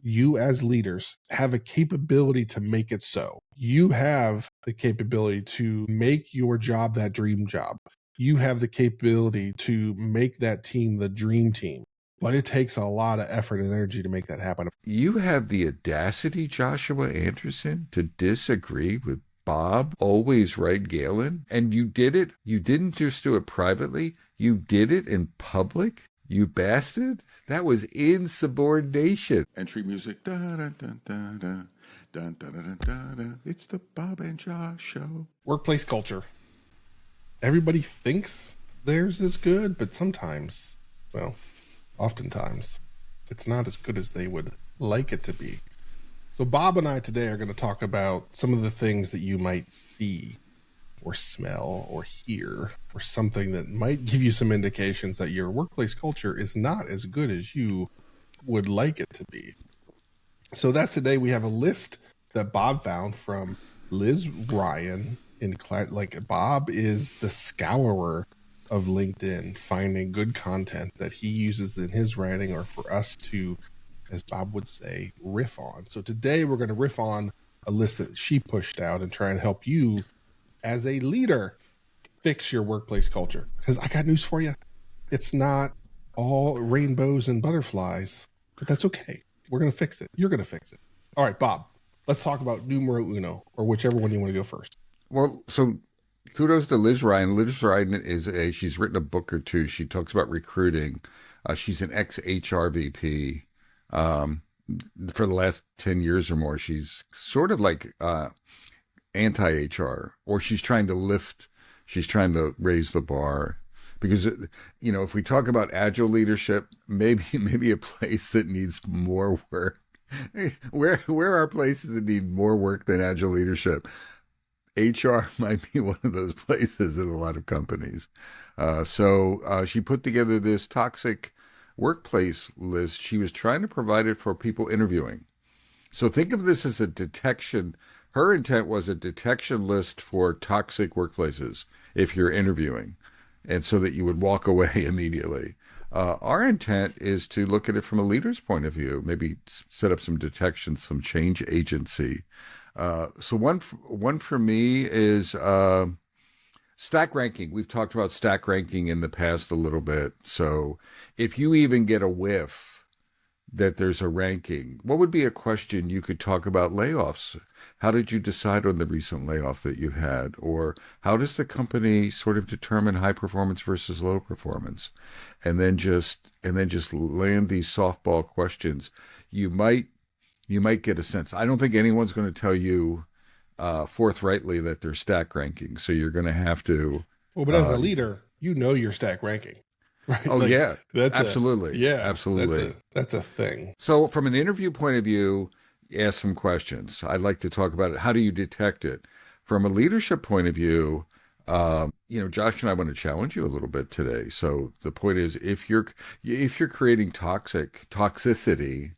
you as leaders have a capability to make it so. You have the capability to make your job that dream job. You have the capability to make that team the dream team. But it takes a lot of effort and energy to make that happen. You have the audacity, Joshua Anderson, to disagree with Bob Always Right Galen, and you did it. You didn't just do it privately. You did it in public. You bastard. That was insubordination. Entry music. Da, da, da, da, da. Da, da, da, da, da. It's the Bob and Josh show. Workplace culture. Everybody thinks theirs is good, but sometimes, well, oftentimes, it's not as good as they would like it to be. So Bob and I today are going to talk about some of the things that you might see or smell or hear, or something that might give you some indications that your workplace culture is not as good as you would like it to be. So that's today. We have a list that Bob found from Liz Ryan in class. Like, Bob is the scourer of LinkedIn, finding good content that he uses in his writing or for us to, as Bob would say, riff on. So today we're going to riff on a list that she pushed out and try and help you as a leader fix your workplace culture. Because I got news for you. It's not all rainbows and butterflies, but that's okay. We're going to fix it. You're going to fix it. All right, Bob, let's talk about numero uno, or whichever one you want to go first. Well, so kudos to Liz Ryan. Liz Ryan she's written a book or two. She talks about recruiting. She's an ex-HR VP. For the last 10 years or more, she's sort of like anti-HR, or she's trying to raise the bar. Because, if we talk about agile leadership, maybe a place that needs more work, where are places that need more work than agile leadership? HR might be one of those places in a lot of companies. So she put together this toxic workplace list. She was trying to provide it for people interviewing. So think of this as a detection. Her intent was a detection list for toxic workplaces if you're interviewing, and so that you would walk away immediately. Our intent is to look at it from a leader's point of view, maybe set up some detection, some change agency. So one for me is stack ranking. We've talked about stack ranking in the past a little bit. So if you even get a whiff that there's a ranking, what would be a question you could talk about layoffs? How did you decide on the recent layoff that you had? Or how does the company sort of determine high performance versus low performance? And then just land these softball questions. You might get a sense. I don't think anyone's going to tell you forthrightly that they're stack ranking. So you're going to have to. Well, but as a leader, you're stack ranking. Right? Oh, yeah, absolutely. Absolutely. That's a thing. So from an interview point of view, ask some questions. I'd like to talk about it. How do you detect it? From a leadership point of view, Josh and I want to challenge you a little bit today. So the point is, if you're creating toxicity,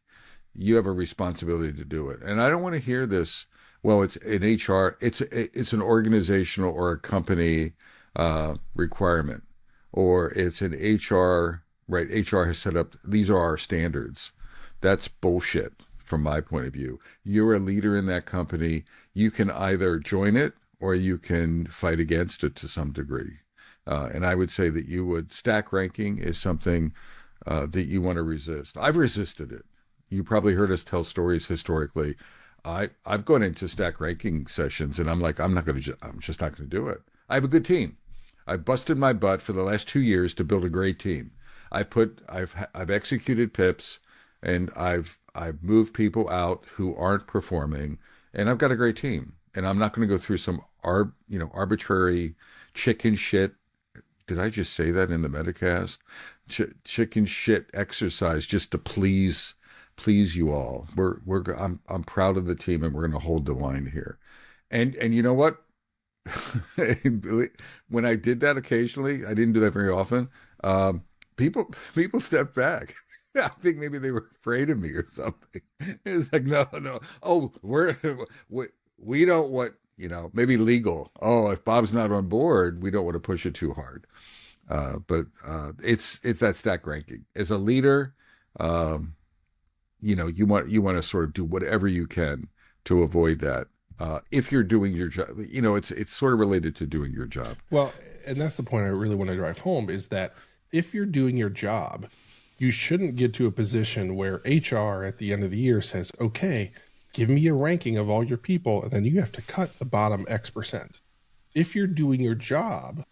you have a responsibility to do it. And I don't want to hear this. Well, it's an HR, it's an organizational or a company requirement, or it's an HR, right? HR has set up, these are our standards. That's bullshit from my point of view. You're a leader in that company. You can either join it or you can fight against it to some degree. And I would say that stack ranking is something that you want to resist. I've resisted it. You probably heard us tell stories historically. I've gone into stack ranking sessions and I'm like, I'm just not going to do it. I have a good team. I've busted my butt for the last 2 years to build a great team. I've executed PIPs, and I've moved people out who aren't performing, and I've got a great team. And I'm not going to go through some arbitrary chicken shit. Did I just say that in the Metacast? Chicken shit exercise just to please you all. I'm proud of the team, and we're going to hold the line here. And you know what? When I did that occasionally, I didn't do that very often. People stepped back. I think maybe they were afraid of me or something. It's like, no. Oh, we don't want, maybe legal. Oh, if Bob's not on board, we don't want to push it too hard. But it's that stack ranking. As a leader, you want to sort of do whatever you can to avoid that. If you're doing your job, it's sort of related to doing your job. Well, and that's the point I really want to drive home is that if you're doing your job, you shouldn't get to a position where HR at the end of the year says, okay, give me a ranking of all your people, and then you have to cut the bottom X%. If you're doing your job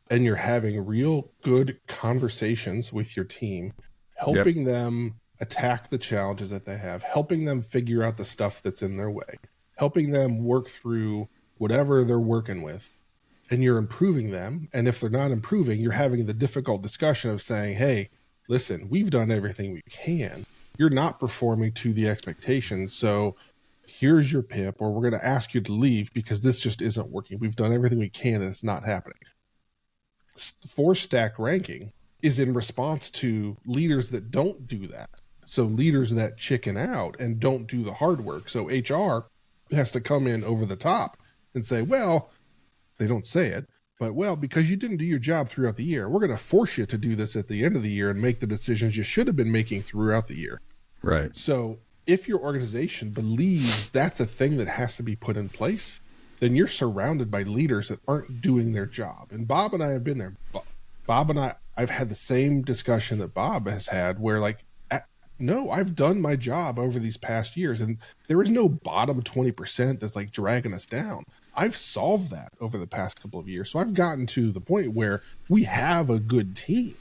and you're having real good conversations with your team, helping them attack the challenges that they have, helping them figure out the stuff that's in their way, helping them work through whatever they're working with, and you're improving them. And if they're not improving, you're having the difficult discussion of saying, hey, listen, we've done everything we can. You're not performing to the expectations. So here's your PIP, or we're going to ask you to leave because this just isn't working. We've done everything we can and it's not happening. Force stacked ranking is in response to leaders that don't do that. So leaders that chicken out and don't do the hard work. So HR has to come in over the top and say, well, they don't say it, but well, because you didn't do your job throughout the year, we're going to force you to do this at the end of the year and make the decisions you should have been making throughout the year. Right. So if your organization believes that's a thing that has to be put in place, then you're surrounded by leaders that aren't doing their job. And Bob and I have been there. Bob and I've had the same discussion that Bob has had where like, no, I've done my job over these past years, and there is no bottom 20% that's like dragging us down. I've solved that over the past couple of years. So I've gotten to the point where we have a good team.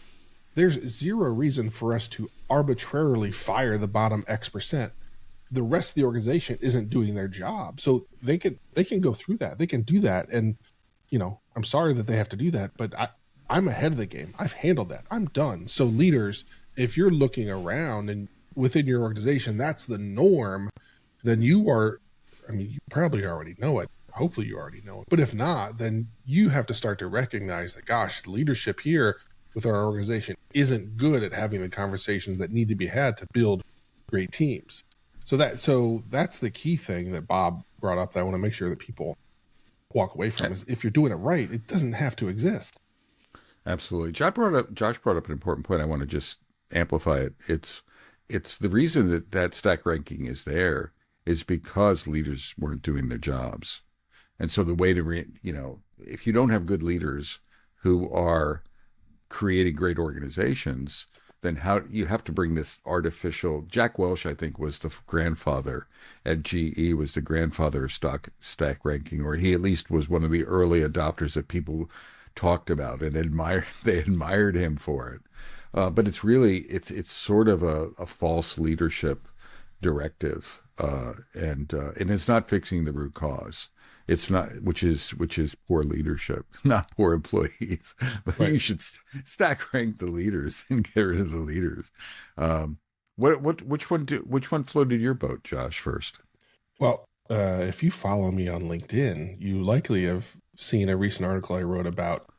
There's zero reason for us to arbitrarily fire the bottom X%. The rest of the organization isn't doing their job. So they can go through that. They can do that. And, I'm sorry that they have to do that, but I'm ahead of the game. I've handled that. I'm done. So leaders, if you're looking around and within your organization, that's the norm, then you probably already know it. Hopefully you already know it. But if not, then you have to start to recognize that, gosh, the leadership here with our organization isn't good at having the conversations that need to be had to build great teams. So that's the key thing that Bob brought up that I want to make sure that people walk away from is if you're doing it right, it doesn't have to exist. Absolutely. Josh brought up an important point. I want to just amplify it. It's the reason that stack ranking is there is because leaders weren't doing their jobs. And so the way to, if you don't have good leaders who are creating great organizations, then how you have to bring this artificial. Jack Welch, I think, was the grandfather at GE, was the grandfather of stack ranking, or he at least was one of the early adopters that people talked about and admired. They admired him for it. But it's really, it's sort of a false leadership directive, and it's not fixing the root cause. It's not, which is poor leadership, not poor employees. But right. You should stack rank the leaders and get rid of the leaders. Which one floated your boat, Josh? First. Well, if you follow me on LinkedIn, you likely have seen a recent article I wrote about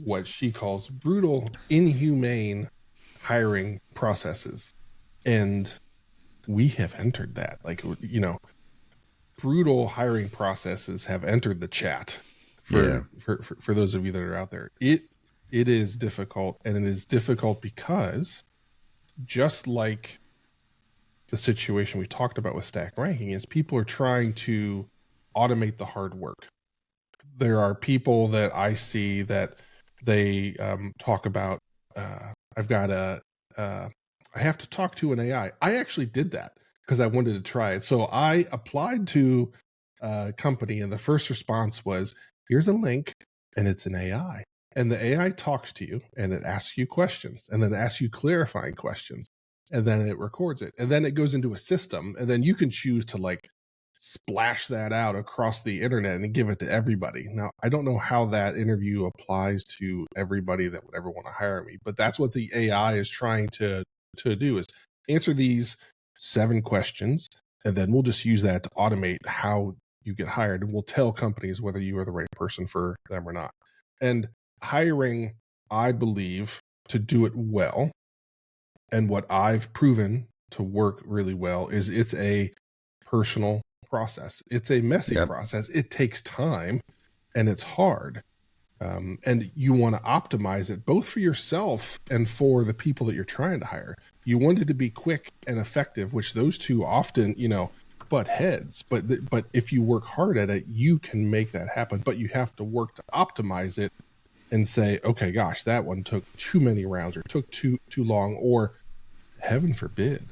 what she calls brutal, inhumane hiring processes, and we have entered that. Brutal hiring processes have entered the chat for those of you that are out there. It is difficult, and it is difficult because just like the situation we talked about with stack ranking is people are trying to automate the hard work. There are people that I see that they talk about, I have to talk to an AI. I actually did that because I wanted to try it. So I applied to a company, and the first response was, here's a link, and it's an AI. And the AI talks to you, and it asks you questions, and then asks you clarifying questions, and then it records it. And then it goes into a system, and then you can choose to splash that out across the internet and give it to everybody. Now, I don't know how that interview applies to everybody that would ever want to hire me, but that's what the AI is trying to do, is answer these 7 questions, and then we'll just use that to automate how you get hired, and we'll tell companies whether you are the right person for them or not. And hiring, I believe, to do it well, and what I've proven to work really well is it's a personal process. It's a messy process. It takes time, and it's hard. And you want to optimize it both for yourself and for the people that you're trying to hire. You want it to be quick and effective, which those two often, butt heads. But if you work hard at it, you can make that happen. But you have to work to optimize it and say, okay, gosh, that one took too many rounds or took too long, or heaven forbid,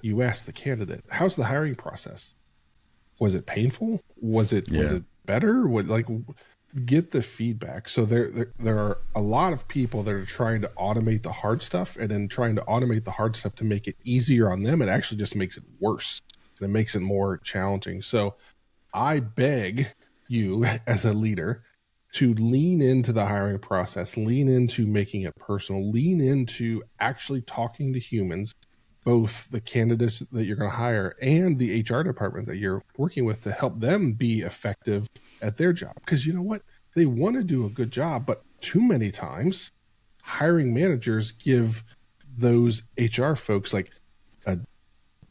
you ask the candidate, how's the hiring process? Was it painful? Was it better? Get the feedback. So there are a lot of people that are trying to automate the hard stuff, and then trying to automate the hard stuff to make it easier on them. It actually just makes it worse, and it makes it more challenging. So I beg you as a leader to lean into the hiring process, lean into making it personal, lean into actually talking to humans, both the candidates that you're going to hire and the HR department that you're working with, to help them be effective at their job. Because you know what? They want to do a good job, but too many times hiring managers give those HR folks like a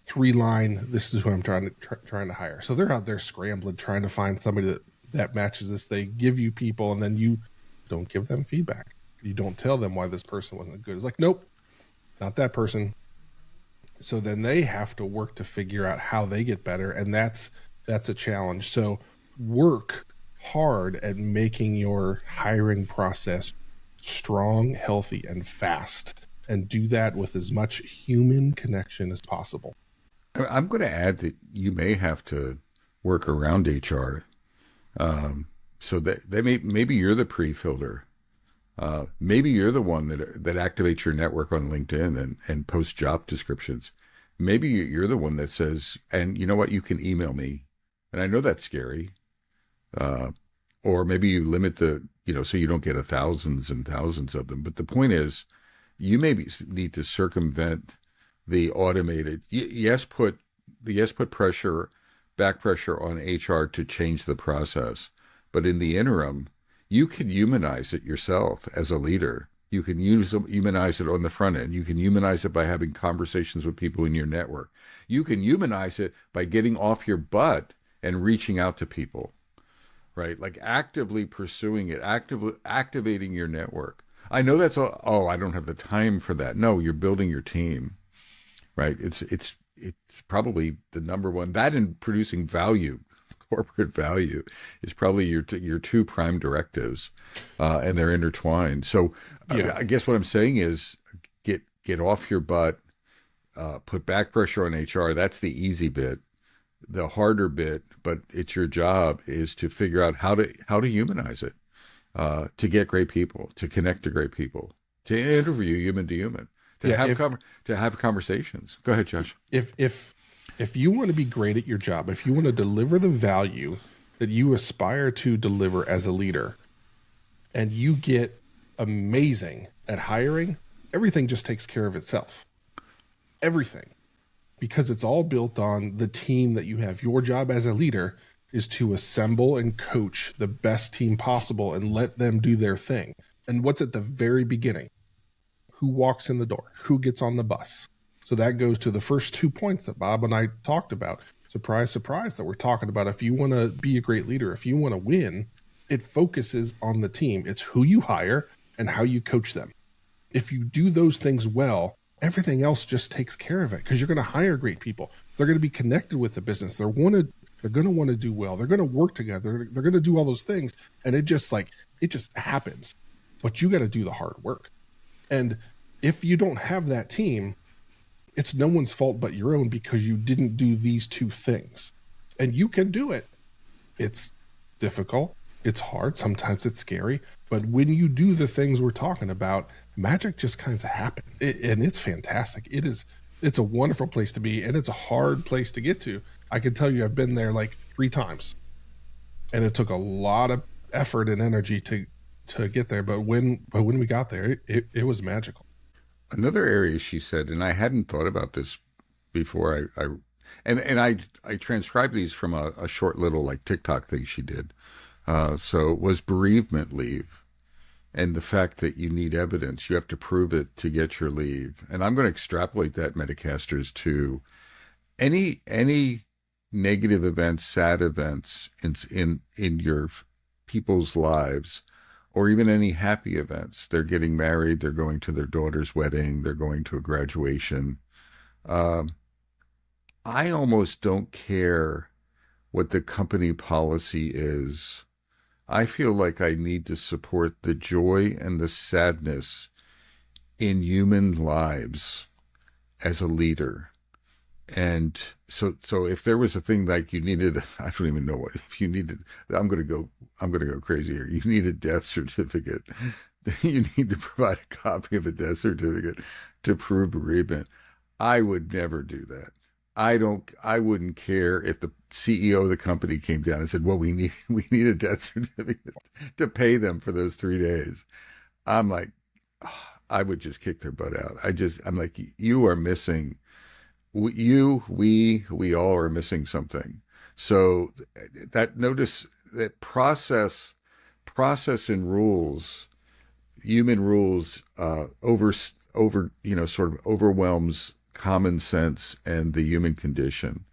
3-line, this is who I'm trying to hire. So they're out there scrambling, trying to find somebody that matches this. They give you people, and then you don't give them feedback. You don't tell them why this person wasn't good. It's like, nope, not that person. So then they have to work to figure out how they get better. And that's a challenge. So work hard at making your hiring process strong, healthy, and fast, and do that with as much human connection as possible. I'm going to add that you may have to work around HR. So that maybe you're the pre-filter. Maybe you're the one that activates your network on LinkedIn and posts job descriptions. Maybe you're the one that says, and you know what, you can email me. And I know that's scary. Or maybe you limit so you don't get thousands and thousands of them. But the point is, you maybe need to circumvent the automated, put back pressure on HR to change the process. But in the interim, you can humanize it yourself as a leader. You can humanize it on the front end. You can humanize it by having conversations with people in your network. You can humanize it by getting off your butt and reaching out to people, right? Like actively pursuing it, actively activating your network. I know that's I don't have the time for that. No, you're building your team, right? It's probably the number one, that in producing value. Corporate value is probably your two prime directives, and they're intertwined. So I guess what I'm saying is get off your butt, put back pressure on HR. That's the easy bit. The harder bit, but it's your job, is to figure out how to humanize it, to get great people, to connect to great people, to interview human to human, to have conversations. Go ahead, Josh. If you want to be great at your job, if you want to deliver the value that you aspire to deliver as a leader, and you get amazing at hiring, everything just takes care of itself. Everything. Because it's all built on the team that you have. Your job as a leader is to assemble and coach the best team possible and let them do their thing. And what's at the very beginning? Who walks in the door? Who gets on the bus? So that goes to the first 2 points that Bob and I talked about. Surprise, surprise, that we're talking about. If you want to be a great leader, if you want to win, it focuses on the team. It's who you hire and how you coach them. If you do those things well, everything else just takes care of it, because you're going to hire great people. They're going to be connected with the business. They're going to want to do well. They're going to work together. They're going to do all those things. And it just happens. But you got to do the hard work. And if you don't have that team, it's no one's fault but your own, because you didn't do these two things. And you can do it. It's difficult. It's hard. Sometimes it's scary. But when you do the things we're talking about, magic just kind of happens. And it's fantastic. It's a wonderful place to be, and it's a hard place to get to. I can tell you I've been there like 3 times. And it took a lot of effort and energy to get there. But when we got there, it was magical. Another area she said, and I hadn't thought about this before, I transcribed these from a short little like TikTok thing she did. So it was bereavement leave, and the fact that you need evidence, you have to prove it to get your leave. And I'm going to extrapolate that, Metacasters, to any negative events, sad events in your people's lives, or even any happy events. They're getting married, they're going to their daughter's wedding, they're going to a graduation. Um, I almost don't care what the company policy is. I feel like I need to support the joy and the sadness in human lives as a leader. And so if there was a thing like you needed, I don't even know what, if you needed, I'm going to go crazy here. You need a death certificate. You need to provide a copy of a death certificate to prove bereavement. I would never do that. I wouldn't care if the CEO of the company came down and said, well, we need a death certificate to pay them for those 3 days. I'm like, oh, I would just kick their butt out. I'm like, you are missing, we all are missing something. So that notice that process and rules, human rules, over, sort of overwhelms common sense and the human condition.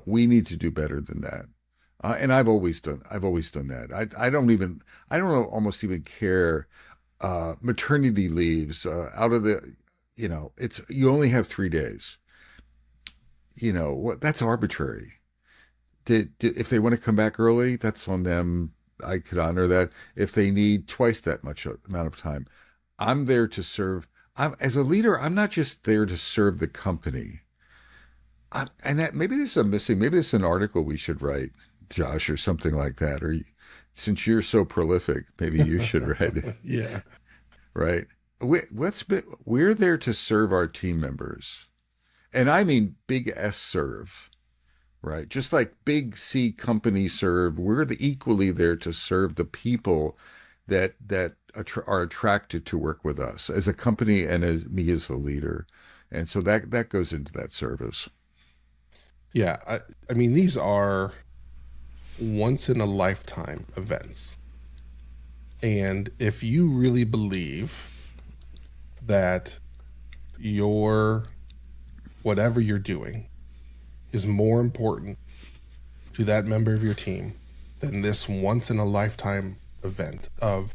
We need to do better than that. And I've always done that. I don't almost even care. Maternity leaves, out of the, it's, you only have 3 days. That's arbitrary. If they want to come back early, that's on them. I could honor that. If they need twice that much amount of time, I'm there to serve. As a leader, I'm not just there to serve the company. And that, maybe this is missing. Maybe it's an article we should write, Josh, or something like that. Or since you're so prolific, maybe you should write it. Yeah. Right. We're there to serve our team members. And I mean big S serve, right? Just like big C company serve, we're equally there to serve the people that are attracted to work with us as a company and as me as a leader. And so that goes into that service. Yeah. I mean, these are once in a lifetime events. And if you really believe that whatever you're doing is more important to that member of your team than this once in a lifetime event of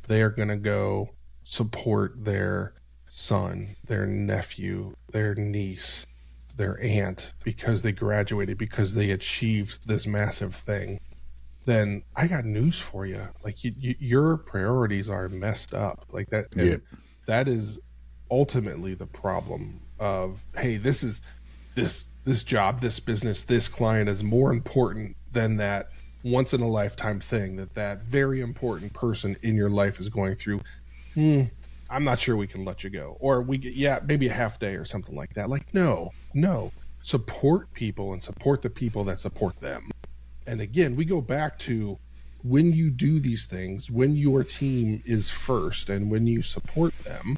they are going to go support their son, their nephew, their niece, their aunt because they graduated, because they achieved this massive thing, then I got news for you. Like your priorities are messed up like that. Yeah. That is ultimately the problem of, hey, this job, this business, this client is more important than that once in a lifetime thing that very important person in your life is going through. I'm not sure we can let you go, or maybe a half day or something like that. Like, no, support people and support the people that support them. And again, we go back to when you do these things, when your team is first and when you support them,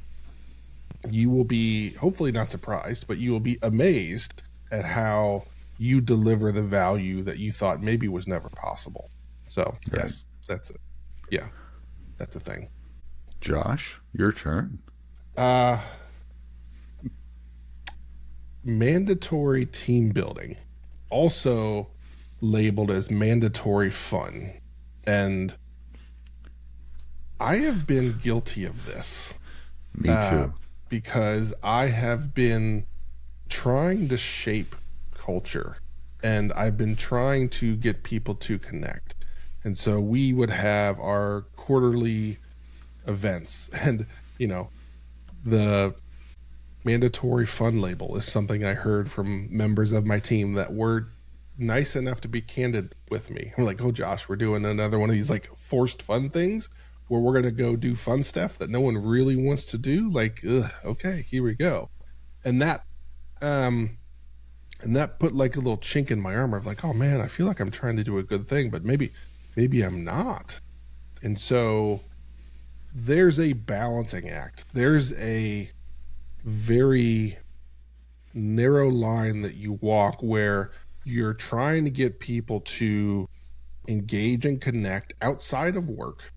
you will be hopefully not surprised, but you will be amazed at how you deliver the value that you thought maybe was never possible. So, right. Yes, that's it. Yeah, that's the thing. Josh, your turn. Mandatory team building, also labeled as mandatory fun. And I have been guilty of this. Me too. Because I have been trying to shape culture and I've been trying to get people to connect. And so we would have our quarterly events, and the mandatory fun label is something I heard from members of my team that were nice enough to be candid with me. I'm like, oh, Josh, we're doing another one of these like forced fun things where we're going to go do fun stuff that no one really wants to do. Like, okay, here we go. And that put like a little chink in my armor of like, oh man, I feel like I'm trying to do a good thing, but maybe I'm not. And so there's a balancing act. There's a very narrow line that you walk where you're trying to get people to engage and connect outside of work.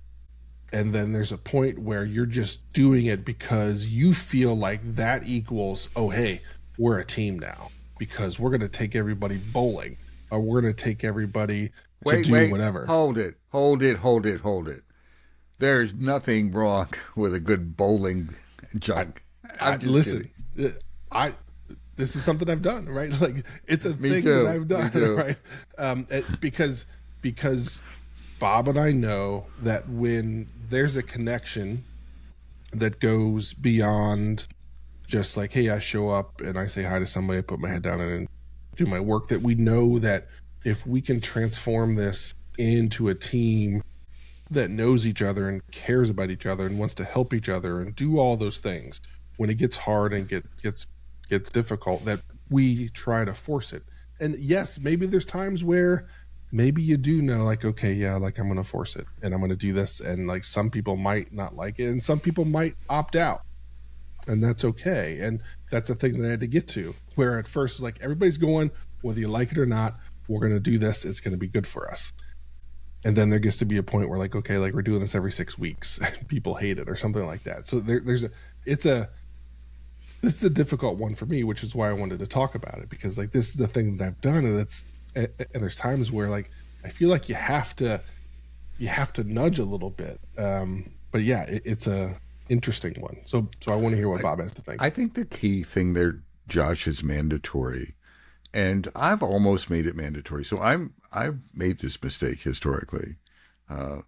And then there's a point where you're just doing it because you feel like that equals, oh, hey, we're a team now because we're going to take everybody bowling or we're going to take everybody to do whatever. Hold it. There's nothing wrong with a good bowling I, junk. I I'm just kidding. listen. I This is something I've done, right? Like it's a Me thing that too. I've Me done, too. right? Because Bob and I know that when there's a connection that goes beyond just like, hey, I show up and I say hi to somebody, I put my head down and do my work, that we know that if we can transform this into a team that knows each other and cares about each other and wants to help each other and do all those things when it gets hard and gets difficult, that we try to force it. And yes, maybe there's times where maybe you do know, like, okay, yeah, like I'm going to force it and I'm going to do this, and like some people might not like it and some people might opt out, and that's okay. And that's the thing that I had to get to, where at first it's like everybody's going, whether you like it or not, we're going to do this, it's going to be good for us. And then there gets to be a point where like, okay, like we're doing this every 6 weeks and people hate it or something like that. So this is a difficult one for me, which is why I wanted to talk about it, because like this is the thing that I've done, and there's times where like I feel like you have to nudge a little bit. But yeah, it's a interesting one. So I want to hear what Bob has to think. I think the key thing there, Josh, is mandatory. And I've almost made it mandatory. So I've made this mistake historically.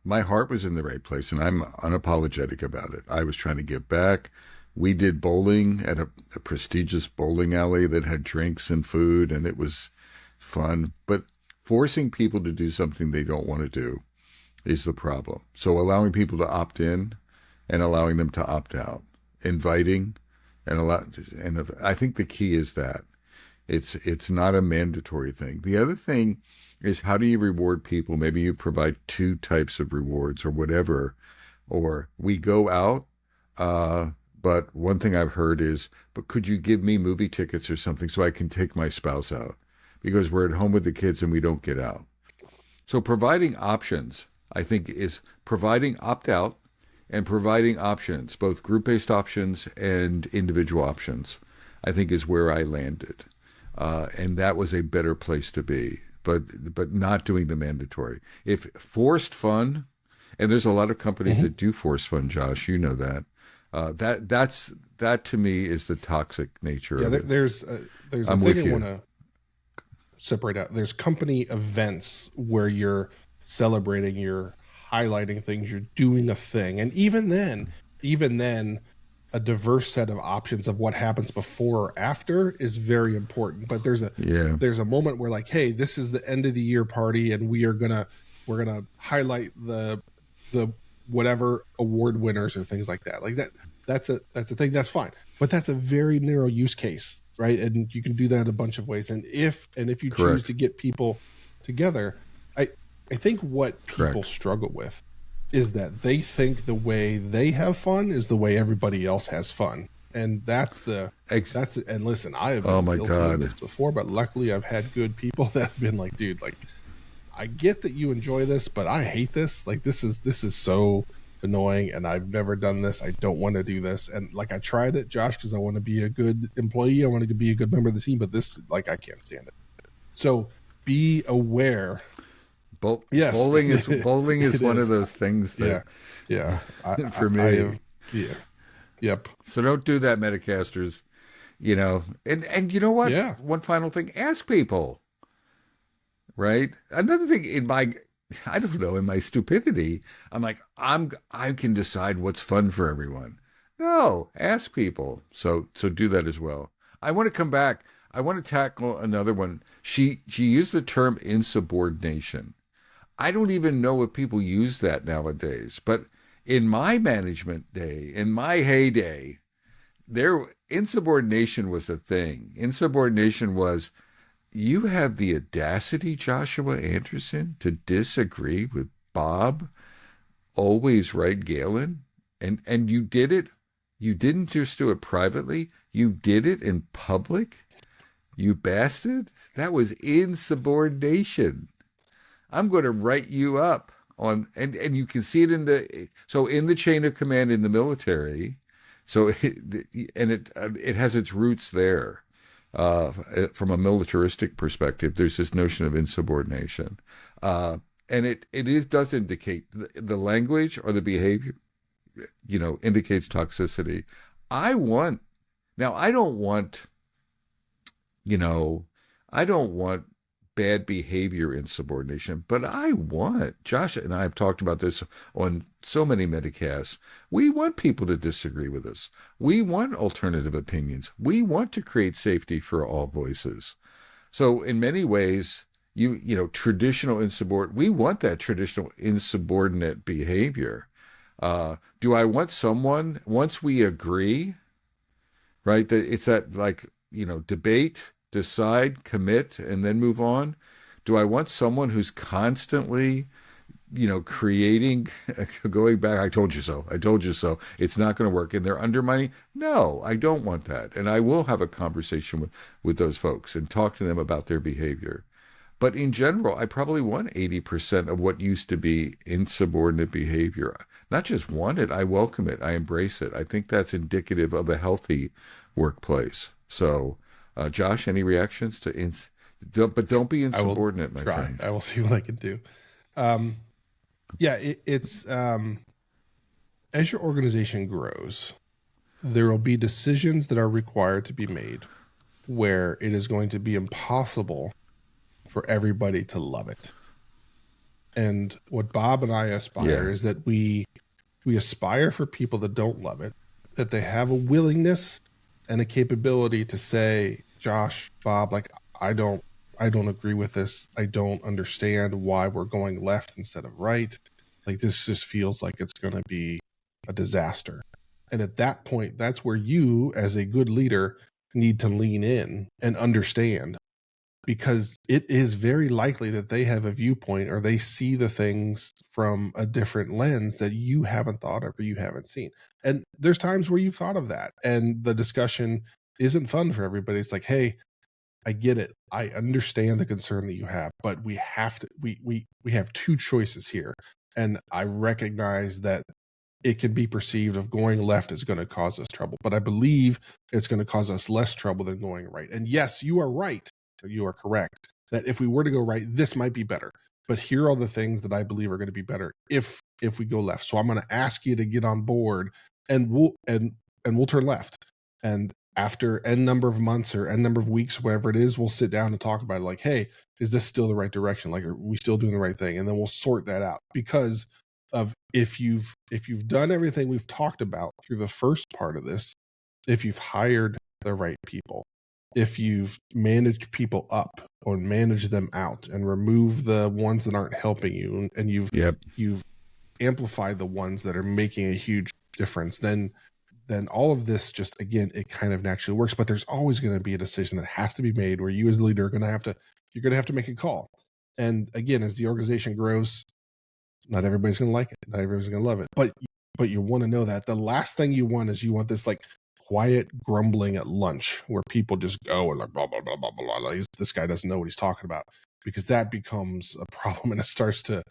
My heart was in the right place, and I'm unapologetic about it. I was trying to give back. We did bowling at a prestigious bowling alley that had drinks and food, and it was fun. But forcing people to do something they don't want to do is the problem. So allowing people to opt in and allowing them to opt out, inviting and I think the key is that. It's not a mandatory thing. The other thing is, how do you reward people? Maybe you provide two types of rewards or whatever, or we go out. But one thing I've heard is, but could you give me movie tickets or something so I can take my spouse out, because we're at home with the kids and we don't get out. So providing options, I think, is providing opt out and providing options, both group-based options and individual options, I think is where I landed. And that was a better place to be, but not doing the mandatory. If forced fun, and there's a lot of companies that do force fun, Josh, you know that. That to me is the toxic nature of it. There's a I'm thing with I you. want to separate out. There's company events where you're celebrating, you're highlighting things, you're doing a thing, and even then, a diverse set of options of what happens before or after is very important. But there's a moment where like, hey, this is the end of the year party, and we're gonna highlight the whatever award winners or things like that. Like that's a thing, that's fine. But that's a very narrow use case, right? And you can do that a bunch of ways. And if you choose to get people together, I think what people struggle with is that they think the way they have fun is the way everybody else has fun. And and listen, I have been guilty of this before, but luckily I've had good people that have been like, dude, like I get that you enjoy this, but I hate this. Like this is so annoying, and I've never done this. I don't want to do this. And like I tried it, Josh, because I want to be a good employee. I want to be a good member of the team, but this, like, I can't stand it. So be aware. Yes, bowling is one of those things that for me. Yep. So don't do that, Metacasters. And you know what? Yeah. One final thing: ask people. Right. Another thing, in my stupidity, I'm like, I can decide what's fun for everyone. No, ask people. So do that as well. I want to come back. I want to tackle another one. She used the term insubordination. I don't even know if people use that nowadays, but in my management day, in my heyday, insubordination was a thing. Insubordination was, you have the audacity, Joshua Anderson, to disagree with Bob, always right, Galen, and you did it. You didn't just do it privately. You did it in public. You bastard. That was insubordination. I'm going to write you up on, and you can see it in the chain of command in the military. So it has its roots there. From a militaristic perspective, there's this notion of insubordination. and does indicate the language or the behavior, indicates toxicity. I want Now, you know, I don't want bad behavior in subordination, but Josh and I have talked about this on so many Medicasts. We want people to disagree with us. We want alternative opinions. We want to create safety for all voices. So in many ways, traditional insubordinate, we want that traditional insubordinate behavior. Do I want someone, once we agree, right? That it's that, like, debate, decide, commit, and then move on. Do I want someone who's constantly, creating, going back, I told you so, I told you so, it's not going to work, and they're undermining? No, I don't want that. And I will have a conversation with those folks and talk to them about their behavior. But in general, I probably want 80% of what used to be insubordinate behavior. Not just want it, I welcome it, I embrace it. I think that's indicative of a healthy workplace. So, Josh, any reactions to but don't be insubordinate, my friend. I will see what I can do. It's as your organization grows, there will be decisions that are required to be made where it is going to be impossible for everybody to love it. And what Bob and I aspire is that we aspire for people that don't love it, that they have a willingness and a capability to say, Josh, Bob, like, I don't agree with this. I don't understand why we're going left instead of right. Like, this just feels like it's going to be a disaster. And at that point, that's where you, as a good leader, need to lean in and understand, because it is very likely that they have a viewpoint or they see the things from a different lens that you haven't thought of or you haven't seen. And there's times where you've thought of that and the discussion isn't fun for everybody. It's like, hey, I get it. I understand the concern that you have, but we have to, we have two choices here. And I recognize that it can be perceived of going left is going to cause us trouble, but I believe it's going to cause us less trouble than going right. And yes, you are right. You are correct that if we were to go right, this might be better. But here are the things that I believe are going to be better if we go left. So I'm going to ask you to get on board, and we'll turn left. And after n number of months or n number of weeks, whatever it is, we'll sit down and talk about it. Like, hey, is this still the right direction? Like, are we still doing the right thing? And then we'll sort that out, because of if you've done everything we've talked about through the first part of this, if you've hired the right people, if you've managed people up or managed them out and removed the ones that aren't helping you, and you've amplified the ones that are making a huge difference, then all of this just, again, it kind of naturally works. But there's always going to be a decision that has to be made where you as a leader are going to have to make a call. And again, as the organization grows, not everybody's going to like it. Not everybody's going to love it. But you want to know that the last thing you want is this, like, quiet grumbling at lunch where people just go and like blah blah blah blah blah, blah. This guy doesn't know what he's talking about, because that becomes a problem and it starts to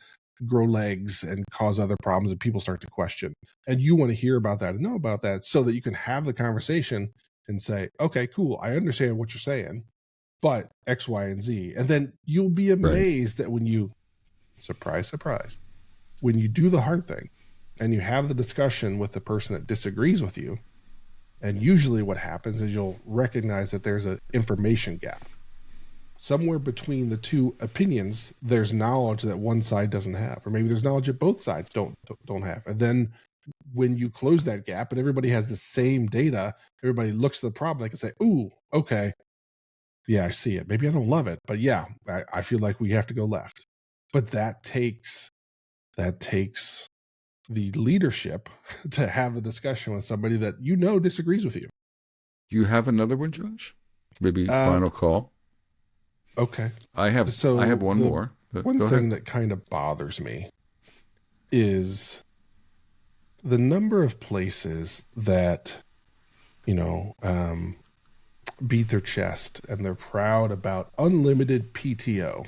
grow legs and cause other problems and people start to question. And you want to hear about that and know about that so that you can have the conversation and say, okay, cool, I understand what you're saying, but X, Y, and Z. And then you'll be amazed that when you, surprise, when you do the hard thing and you have the discussion with the person that disagrees with you, and usually what happens is you'll recognize that there's an information gap. Somewhere between the two opinions, there's knowledge that one side doesn't have, or maybe there's knowledge that both sides don't have. And then when you close that gap and everybody has the same data, everybody looks at the problem, they can say, ooh, okay, yeah, I see it. Maybe I don't love it, but yeah, I feel like we have to go left. But that takes the leadership to have the discussion with somebody that disagrees with you. Do you have another one, Josh? Maybe final call. Okay. I have one more. One thing that kind of bothers me is the number of places that, beat their chest and they're proud about unlimited PTO,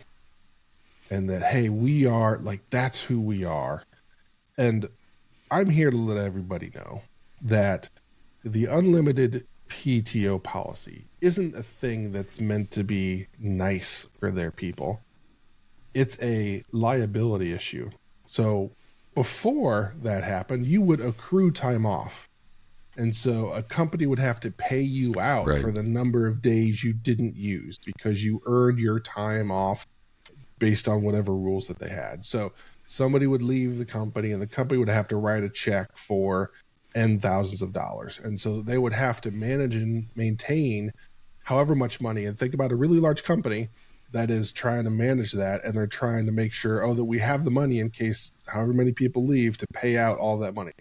and that, hey, we are, like, that's who we are. And I'm here to let everybody know that the unlimited PTO policy isn't a thing that's meant to be nice for their people. it's a liability issue. So before that happened, you would accrue time off. And so a company would have to pay you out Right. for the number of days you didn't use because you earned your time off based on whatever rules that they had. So somebody would leave the company and the company would have to write a check for and thousands of dollars. And so they would have to manage and maintain however much money. And think about a really large company that is trying to manage that, and they're trying to make sure, that we have the money in case however many people leave to pay out all that money.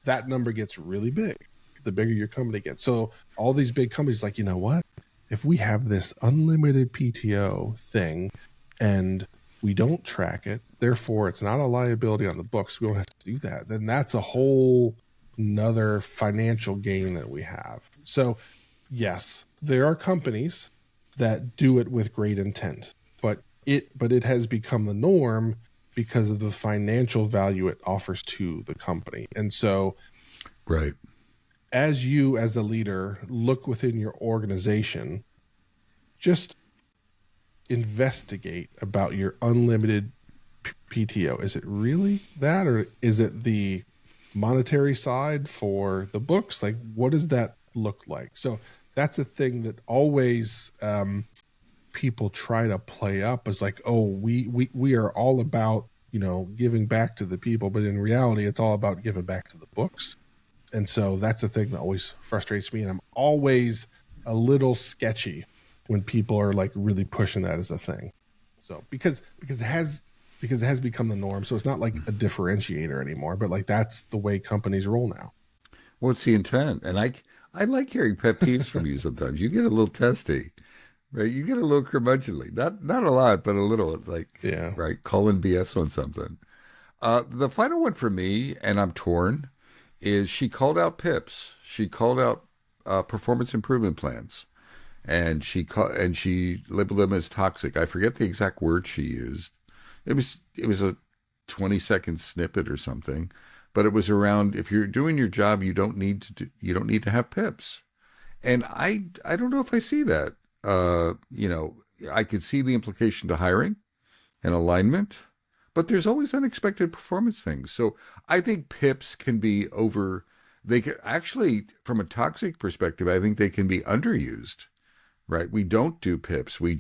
That number gets really big the bigger your company gets. So all these big companies like, you know what? If we have this unlimited PTO thing and we don't track it, therefore it's not a liability on the books, we don't have to do that, then that's a whole another financial gain that we have. So yes, there are companies that do it with great intent, but it has become the norm because of the financial value it offers to the company. And so Right. as you as a leader look within your organization, just investigate about your unlimited PTO. Is it really that, or is it the monetary side for the books? Like, what does that look like? So that's a thing that always people try to play up as like, oh, we are all about, giving back to the people, but in reality, it's all about giving back to the books. And so that's the thing that always frustrates me, and I'm always a little sketchy when people are like really pushing that as a thing. So because it has become the norm, so it's not like a differentiator anymore, but like that's the way companies roll now. What's the intent? And I like hearing pet peeves from you sometimes. You get a little testy, right? You get a little curmudgeonly. Not a lot, but a little. It's like, Yeah. right, calling BS on something. The final one for me, and I'm torn, is she called out PIPs. She called out performance improvement plans, and she labeled them as toxic. I forget the exact word she used. It was a 20-second snippet or something, but it was around, if you're doing your job, you don't need to have PIPs. And I don't know if I see that. I could see the implication to hiring and alignment, but there's always unexpected performance things. So I think PIPs can be they can actually, from a toxic perspective, I think they can be underused, right? We don't do PIPs. We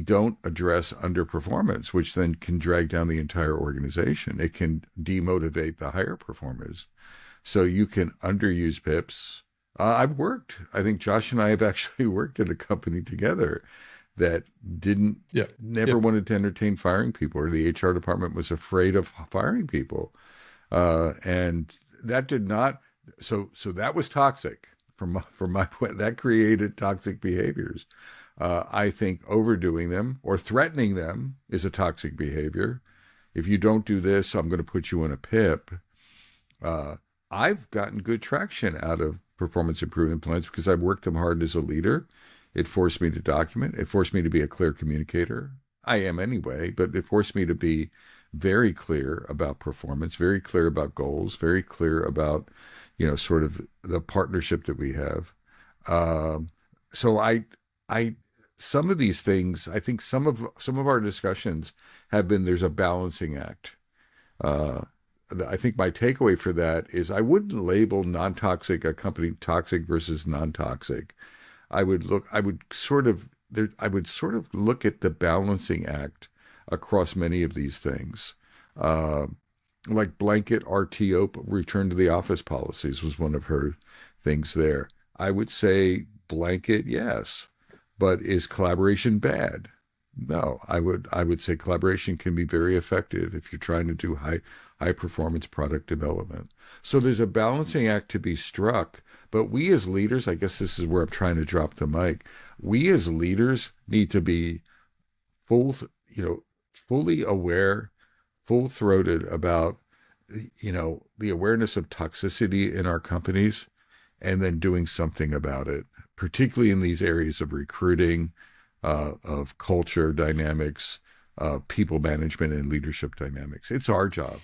don't address underperformance, which then can drag down the entire organization. It can demotivate the higher performers. So you can underuse PIPs. I think Josh and I have actually worked at a company together that never wanted to entertain firing people, or the HR department was afraid of firing people. And that did not, so that was toxic from my point. That created toxic behaviors. I think overdoing them or threatening them is a toxic behavior. If you don't do this, I'm going to put you in a PIP. I've gotten good traction out of performance improvement plans because I've worked them hard as a leader. It forced me to document. It forced me to be a clear communicator. I am anyway, but it forced me to be very clear about performance, very clear about goals, very clear about, sort of the partnership that we have. So some of these things, I think some of our discussions have been, there's a balancing act. I think my takeaway for that is I wouldn't label non-toxic a company toxic versus non-toxic. I would sort of look at the balancing act across many of these things. Like blanket RTO, return to the office policies, was one of her things there. I would say blanket, yes, but is collaboration bad? No, I would say collaboration can be very effective if you're trying to do high performance product development. So there's a balancing act to be struck, but we as leaders, I guess this is where I'm trying to drop the mic. We as leaders need to be fully aware, full-throated about, the awareness of toxicity in our companies, and then doing something about it, particularly in these areas of recruiting, of culture dynamics, people management, and leadership dynamics. It's our job.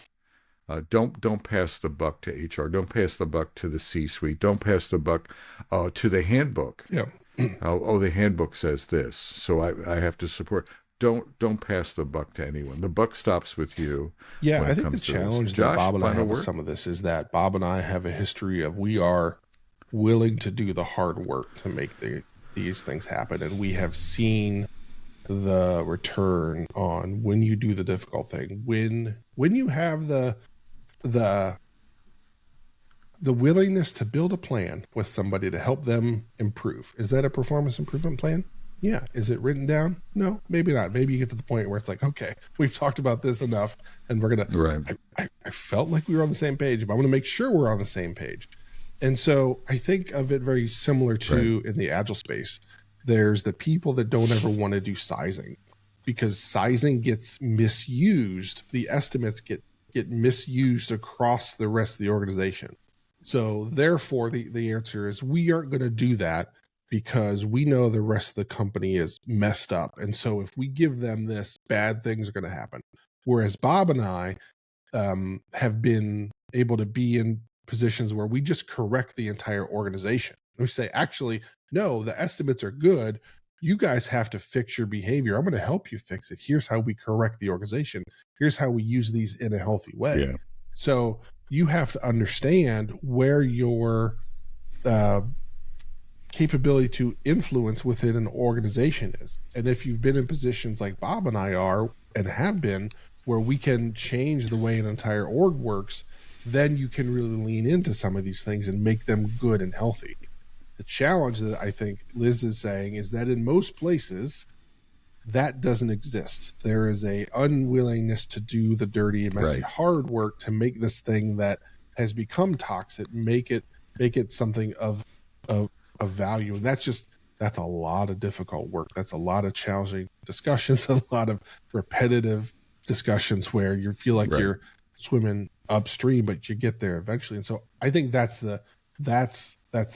Don't pass the buck to HR. Don't pass the buck to the C-suite. Don't pass the buck to the handbook. Yeah. The handbook says this, so I have to support. don't pass the buck to anyone. The buck stops with you. Yeah, when I it think the comes to this. challenge that Josh, Bob and I final have with word? some of this is that Bob and I have a history of we are willing to do the hard work to make these things happen, and we have seen the return on when you do the difficult thing, when you have the willingness to build a plan with somebody to help them improve. Is that a performance improvement plan? Yeah. Is it written down? No, maybe not. Maybe you get to the point where it's like, okay, we've talked about this enough, and we're gonna. Right. I felt like we were on the same page, but I'm gonna make sure we're on the same page. And so I think of it very similar to in the agile space. There's the people that don't ever want to do sizing because sizing gets misused. The estimates get misused across the rest of the organization. So therefore, the answer is we aren't going to do that because we know the rest of the company is messed up. And so if we give them this, bad things are going to happen. Whereas Bob and I have been able to be in positions where we just correct the entire organization. We say, actually, no, the estimates are good. You guys have to fix your behavior. I'm going to help you fix it. Here's how we correct the organization. Here's how we use these in a healthy way. Yeah. So you have to understand where your capability to influence within an organization is. And if you've been in positions like Bob and I are and have been, where we can change the way an entire org works, then you can really lean into some of these things and make them good and healthy. The challenge that I think Liz is saying is that in most places, that doesn't exist. There is a unwillingness to do the dirty, messy, hard work to make this thing that has become toxic, make it something of value. And that's a lot of difficult work. That's a lot of challenging discussions, a lot of repetitive discussions where you feel like you're swimming upstream, but you get there eventually. And so I think that's the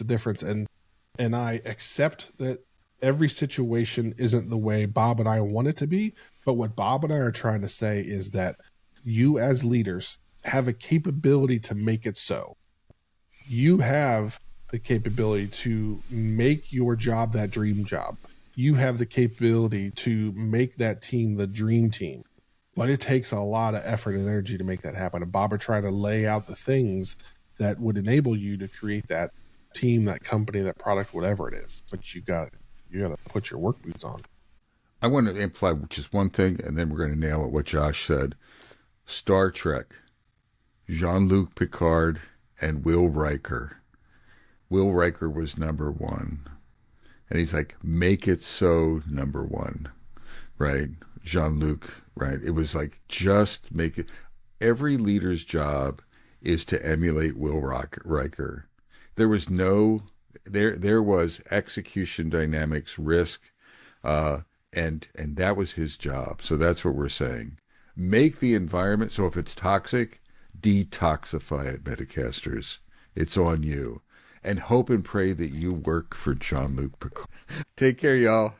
difference. And I accept that every situation isn't the way Bob and I want it to be. But what Bob and I are trying to say is that you as leaders have a capability to make it so. You have the capability to make your job that dream job. You have the capability to make that team the dream team. But it takes a lot of effort and energy to make that happen. And Bob are trying to lay out the things that would enable you to create that team, that company, that product, whatever it is. But you got to put your work boots on. I want to imply just one thing, and then we're going to nail it, what Josh said. Star Trek, Jean-Luc Picard and Will Riker. Will Riker was number one. And he's like, make it so number one, right? Jean-Luc, right? It was like, just make it. Every leader's job is to emulate Will Riker. There was there was execution dynamics, risk, and that was his job. So that's what we're saying. Make the environment, so if it's toxic, detoxify it, Metacasters. It's on you. And hope and pray that you work for Jean-Luc Picard. Take care, y'all.